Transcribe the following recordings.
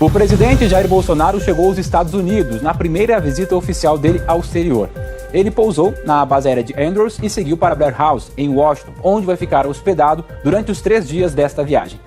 O presidente Jair Bolsonaro chegou aos Estados Unidos na primeira visita oficial dele ao exterior. Ele pousou na base aérea de Andrews e seguiu para Blair House, em Washington, onde vai ficar hospedado durante os 3 dias desta viagem.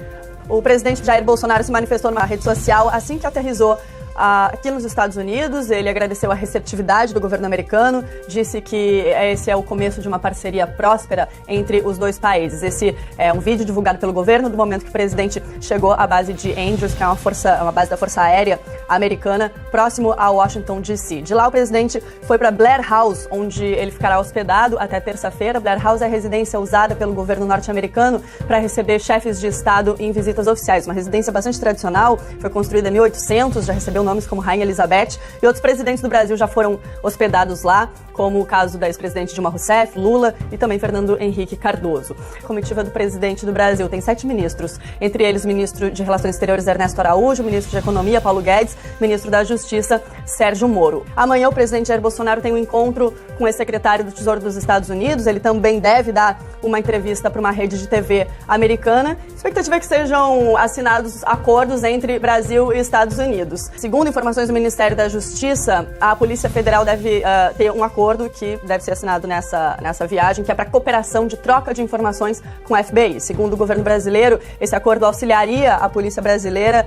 O presidente Jair Bolsonaro se manifestou numa rede social assim que aterrissou aqui nos Estados Unidos. Ele agradeceu a receptividade do governo americano, disse que esse é o começo de uma parceria próspera entre os dois países. Esse é um vídeo divulgado pelo governo do momento que o presidente chegou à base de Andrews, que é uma base da Força Aérea Americana, próximo a Washington, D.C. De lá, o presidente foi para Blair House, onde ele ficará hospedado até terça-feira. Blair House é a residência usada pelo governo norte-americano para receber chefes de Estado em visitas oficiais. Uma residência bastante tradicional, foi construída em 1800, já recebeu nomes como Rainha Elizabeth, e outros presidentes do Brasil já foram hospedados lá, como o caso da ex-presidente Dilma Rousseff, Lula e também Fernando Henrique Cardoso. A comitiva do presidente do Brasil tem 7 ministros, entre eles o ministro de Relações Exteriores Ernesto Araújo, o ministro de Economia Paulo Guedes, ministro da Justiça Sérgio Moro. Amanhã o presidente Jair Bolsonaro tem um encontro com o ex-secretário do Tesouro dos Estados Unidos. Ele também deve dar uma entrevista para uma rede de TV americana. A expectativa é que sejam assinados acordos entre Brasil e Estados Unidos. Segundo informações do Ministério da Justiça, a Polícia Federal deve ter um acordo que deve ser assinado nessa viagem, que é para cooperação de troca de informações com o FBI. Segundo o governo brasileiro, esse acordo auxiliaria a polícia brasileira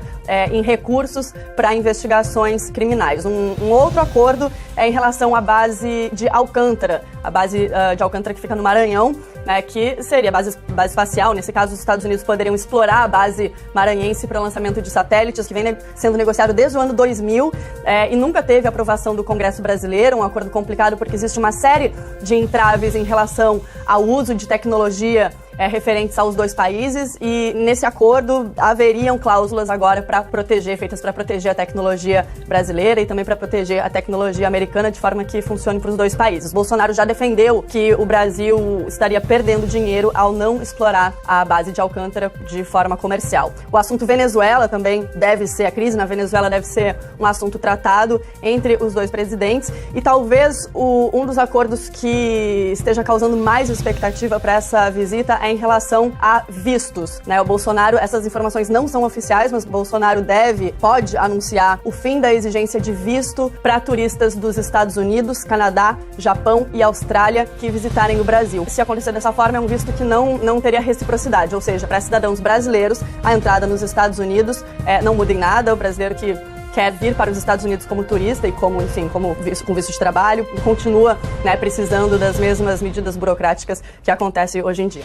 em recursos para investigações criminais. Um outro acordo é em relação à base de Alcântara, a base de Alcântara que fica no Maranhão, né, que seria base espacial. Nesse caso, os Estados Unidos poderiam explorar a base maranhense para o lançamento de satélites, que vem sendo negociado desde o ano 2000 e nunca teve aprovação do Congresso brasileiro. Um acordo complicado porque existe uma série de entraves em relação ao uso de tecnologia referentes aos dois países, e nesse acordo haveriam cláusulas agora feitas para proteger a tecnologia brasileira e também para proteger a tecnologia americana, de forma que funcione para os dois países. Bolsonaro já defendeu que o Brasil estaria perdendo dinheiro ao não explorar a base de Alcântara de forma comercial. O assunto Venezuela também a crise na Venezuela deve ser um assunto tratado entre os dois presidentes, e talvez um dos acordos que esteja causando mais expectativa para essa visita em relação a vistos, né? O Bolsonaro, essas informações não são oficiais, mas o Bolsonaro pode anunciar o fim da exigência de visto para turistas dos Estados Unidos, Canadá, Japão e Austrália que visitarem o Brasil. Se acontecer dessa forma, é um visto que não teria reciprocidade, ou seja, para cidadãos brasileiros, a entrada nos Estados Unidos não muda em nada. O brasileiro que quer vir para os Estados Unidos como turista e com visto de trabalho, continua precisando das mesmas medidas burocráticas que acontecem hoje em dia.